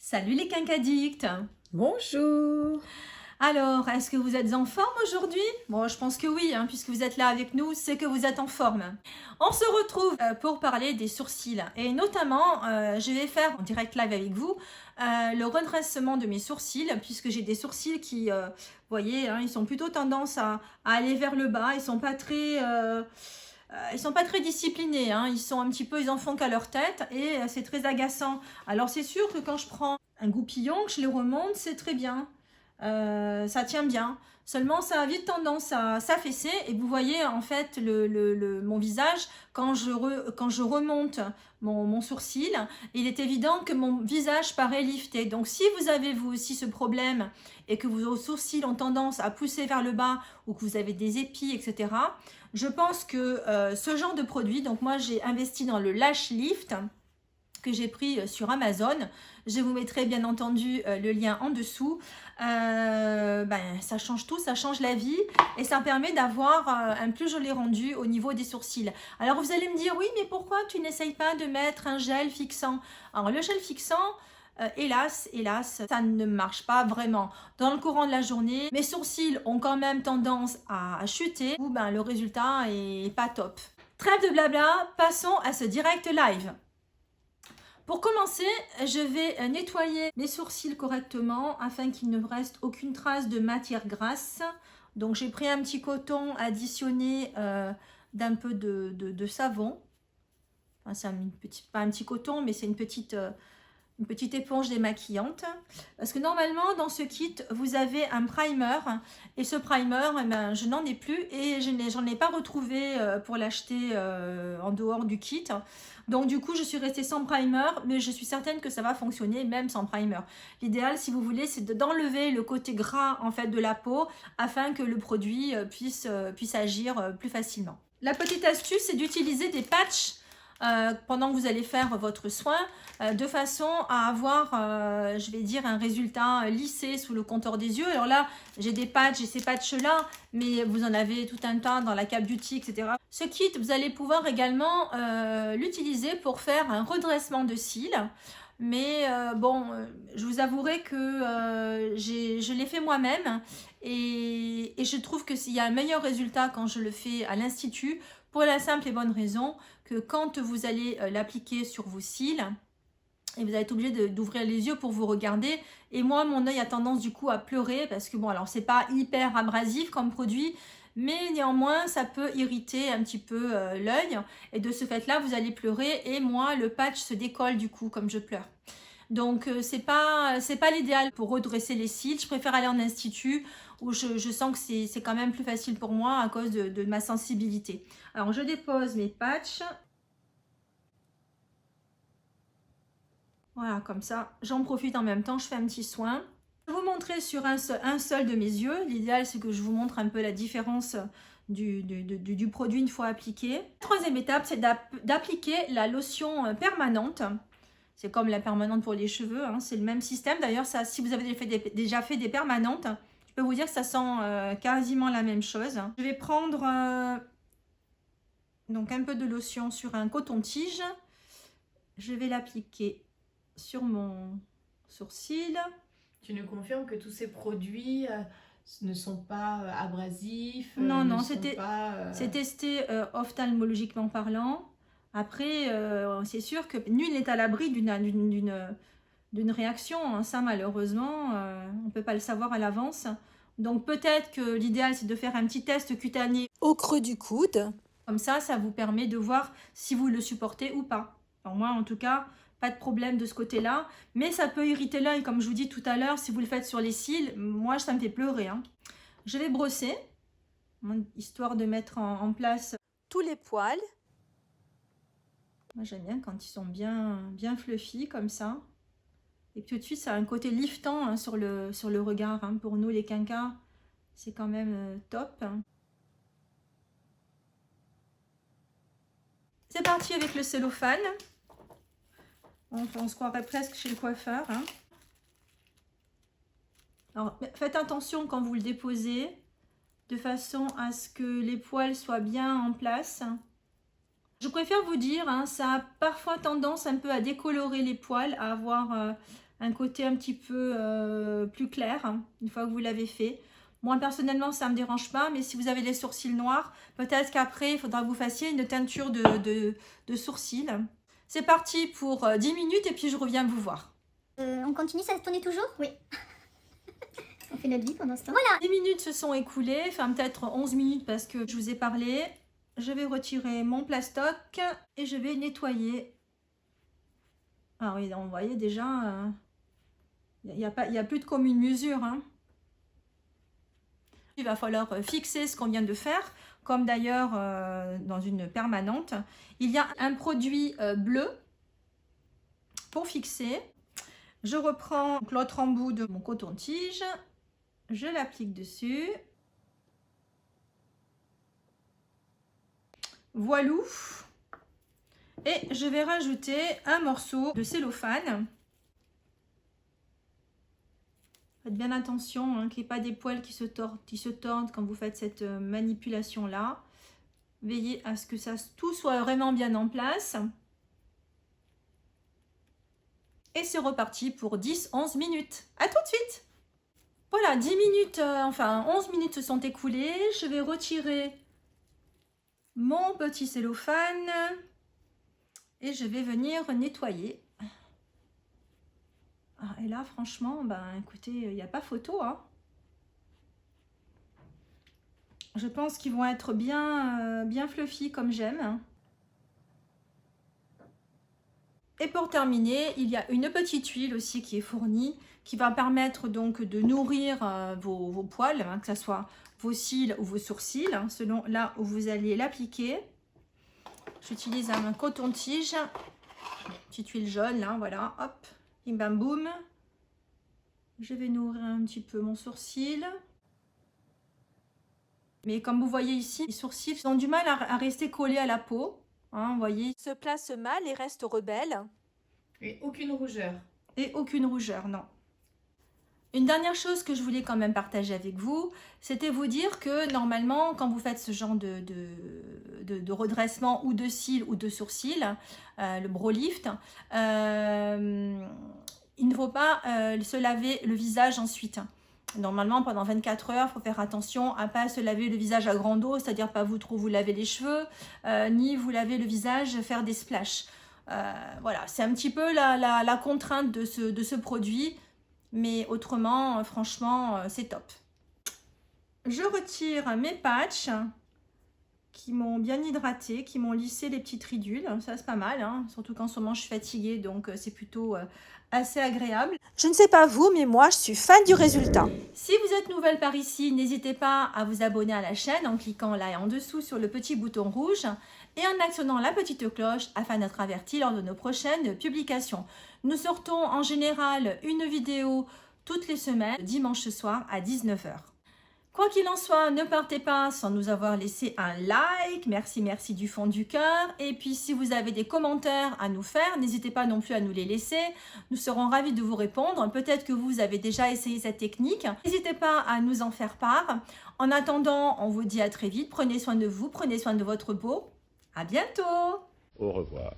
Salut les quinquaddicts! Bonjour! Alors, est-ce que vous êtes en forme aujourd'hui? Bon, je pense que oui, puisque vous êtes là avec nous, c'est que vous êtes en forme. On se retrouve pour parler des sourcils. Et notamment, je vais faire en direct live avec vous le redressement de mes sourcils, puisque j'ai des sourcils qui, vous voyez, ils sont plutôt tendance à aller vers le bas. Ils sont pas très... ils sont pas très disciplinés, ils sont un petit peu, ils en font qu'à leur tête et c'est très agaçant. Alors c'est sûr que quand je prends un goupillon, que je les remonte, c'est très bien, ça tient bien. Seulement ça a vite tendance à s'affaisser et vous voyez en fait mon visage quand je remonte mon sourcil, il est évident que mon visage paraît lifté. Donc si vous avez vous aussi ce problème et que vos sourcils ont tendance à pousser vers le bas ou que vous avez des épis, etc., je pense que ce genre de produit, donc moi j'ai investi dans le Lash Lift que j'ai pris sur Amazon. Je vous mettrai bien entendu le lien en dessous. Ça change tout, ça change la vie et ça permet d'avoir un plus joli rendu au niveau des sourcils. Alors vous allez me dire, oui, mais pourquoi tu n'essayes pas de mettre un gel fixant? Alors le gel fixant, hélas, ça ne marche pas vraiment. Dans le courant de la journée, mes sourcils ont quand même tendance à chuter ou le résultat est pas top. Trêve de blabla, passons à ce direct live. Pour commencer, je vais nettoyer mes sourcils correctement afin qu'il ne reste aucune trace de matière grasse. Donc j'ai pris un petit coton additionné d'un peu de savon. Enfin, c'est pas un petit coton, mais c'est une petite éponge démaquillante. Parce que normalement, dans ce kit, vous avez un primer. Et ce primer, je n'en ai plus et j'en ai pas retrouvé pour l'acheter en dehors du kit. Donc du coup, je suis restée sans primer, mais je suis certaine que ça va fonctionner même sans primer. L'idéal, si vous voulez, c'est d'enlever le côté gras en fait de la peau afin que le produit puisse agir plus facilement. La petite astuce, c'est d'utiliser des patchs pendant que vous allez faire votre soin de façon à avoir, je vais dire, un résultat lissé sous le contour des yeux. Alors là, j'ai des patchs, j'ai ces patchs-là, mais vous en avez tout un tas dans la Cap Beauty, etc. Ce kit, vous allez pouvoir également l'utiliser pour faire un redressement de cils. Mais je vous avouerai que je l'ai fait moi-même et je trouve qu'il y a un meilleur résultat quand je le fais à l'institut pour la simple et bonne raison que quand vous allez l'appliquer sur vos cils, et vous allez être obligé d'ouvrir les yeux pour vous regarder. Et moi, mon œil a tendance du coup à pleurer parce que bon, alors c'est pas hyper abrasif comme produit, mais néanmoins, ça peut irriter un petit peu l'œil. Et de ce fait-là, vous allez pleurer et moi, le patch se décolle du coup comme je pleure. Donc, c'est pas l'idéal pour redresser les cils. Je préfère aller en institut où je sens que c'est quand même plus facile pour moi à cause de ma sensibilité. Alors, je dépose mes patchs. Voilà, comme ça, j'en profite en même temps, je fais un petit soin. Je vais vous montrer sur un seul de mes yeux. L'idéal, c'est que je vous montre un peu la différence du produit une fois appliqué. Troisième étape, c'est d'appliquer la lotion permanente. C'est comme la permanente pour les cheveux, c'est le même système. D'ailleurs, si vous avez déjà fait des permanentes, je peux vous dire que ça sent quasiment la même chose. Je vais prendre donc un peu de lotion sur un coton-tige. Je vais l'appliquer sur mon sourcil. Tu nous confirmes que tous ces produits ne sont pas abrasifs? Non, c'est testé ophtalmologiquement parlant. Après, c'est sûr que nul n'est à l'abri d'une réaction. Ça, malheureusement, on ne peut pas le savoir à l'avance. Donc, peut-être que l'idéal, c'est de faire un petit test cutané au creux du coude. Comme ça vous permet de voir si vous le supportez ou pas. Alors moi, en tout cas, pas de problème de ce côté-là. Mais ça peut irriter l'œil, comme je vous dis tout à l'heure, si vous le faites sur les cils. Moi, ça me fait pleurer. Je vais brosser, histoire de mettre en place tous les poils. Moi, j'aime bien quand ils sont bien fluffy, comme ça. Et puis tout de suite, ça a un côté liftant sur le regard. Pour nous, les quinquas, c'est quand même top. C'est parti avec le cellophane. On se croirait presque chez le coiffeur. Alors, faites attention quand vous le déposez, de façon à ce que les poils soient bien en place. Je préfère vous dire, ça a parfois tendance un peu à décolorer les poils, à avoir un côté un petit peu plus clair, hein, une fois que vous l'avez fait. Moi, personnellement, ça ne me dérange pas, mais si vous avez les sourcils noirs, peut-être qu'après, il faudra que vous fassiez une teinture de sourcils. C'est parti pour 10 minutes et puis je reviens vous voir. On continue, ça se tourne toujours? Oui. On fait notre vie pendant ce temps. Voilà, 10 minutes se sont écoulées, enfin peut-être 11 minutes parce que je vous ai parlé. Je vais retirer mon plastoc et je vais nettoyer. Ah oui, vous voyez déjà, il n'y a plus de commune mesure, hein. Il va falloir fixer ce qu'on vient de faire, comme d'ailleurs dans une permanente. Il y a un produit bleu pour fixer. Je reprends l'autre embout de mon coton-tige, je l'applique dessus. Voilà. Et je vais rajouter un morceau de cellophane. Faites bien attention hein, qu'il n'y ait pas des poils qui se tordent quand vous faites cette manipulation-là. Veillez à ce que tout soit vraiment bien en place. Et c'est reparti pour 10-11 minutes. À tout de suite. Voilà, 10 minutes, enfin 11 minutes se sont écoulées. Je vais retirer mon petit cellophane et je vais venir nettoyer. Ah, et là, franchement, ben, écoutez, il n'y a pas photo. Hein. Je pense qu'ils vont être bien fluffy comme j'aime. Et pour terminer, il y a une petite huile aussi qui est fournie, qui va permettre donc de nourrir vos poils, hein, que ce soit vos cils ou vos sourcils, hein, selon là où vous allez l'appliquer. J'utilise un coton-tige, petite huile jaune, là, voilà, hop. Bim bam boum. Je vais nourrir un petit peu mon sourcil. Mais comme vous voyez ici, les sourcils ont du mal à rester collés à la peau. Hein, vous voyez, ils se placent mal et restent rebelles. Et aucune rougeur. Et aucune rougeur, non. Une dernière chose que je voulais quand même partager avec vous, c'était vous dire que normalement, quand vous faites ce genre de redressement ou de cils ou de sourcils, le brow lift, il ne faut pas se laver le visage ensuite. Normalement, pendant 24 heures, il faut faire attention à ne pas se laver le visage à grande eau, c'est-à-dire pas vous trop vous laver les cheveux, ni vous laver le visage, faire des splashs. Voilà, c'est un petit peu la contrainte de ce produit. Mais autrement, franchement, c'est top. Je retire mes patchs qui m'ont bien hydraté, qui m'ont lissé les petites ridules. Ça, c'est pas mal, hein, surtout qu'en ce moment, je suis fatiguée, donc c'est plutôt assez agréable. Je ne sais pas vous, mais moi, je suis fan du résultat. Si vous êtes nouvelle par ici, n'hésitez pas à vous abonner à la chaîne en cliquant là en dessous sur le petit bouton rouge et en actionnant la petite cloche afin d'être averti lors de nos prochaines publications. Nous sortons en général une vidéo toutes les semaines, dimanche soir à 19 h. Quoi qu'il en soit, ne partez pas sans nous avoir laissé un like. Merci, merci du fond du cœur. Et puis, si vous avez des commentaires à nous faire, n'hésitez pas non plus à nous les laisser. Nous serons ravis de vous répondre. Peut-être que vous avez déjà essayé cette technique. N'hésitez pas à nous en faire part. En attendant, on vous dit à très vite. Prenez soin de vous, prenez soin de votre peau. À bientôt. Au revoir.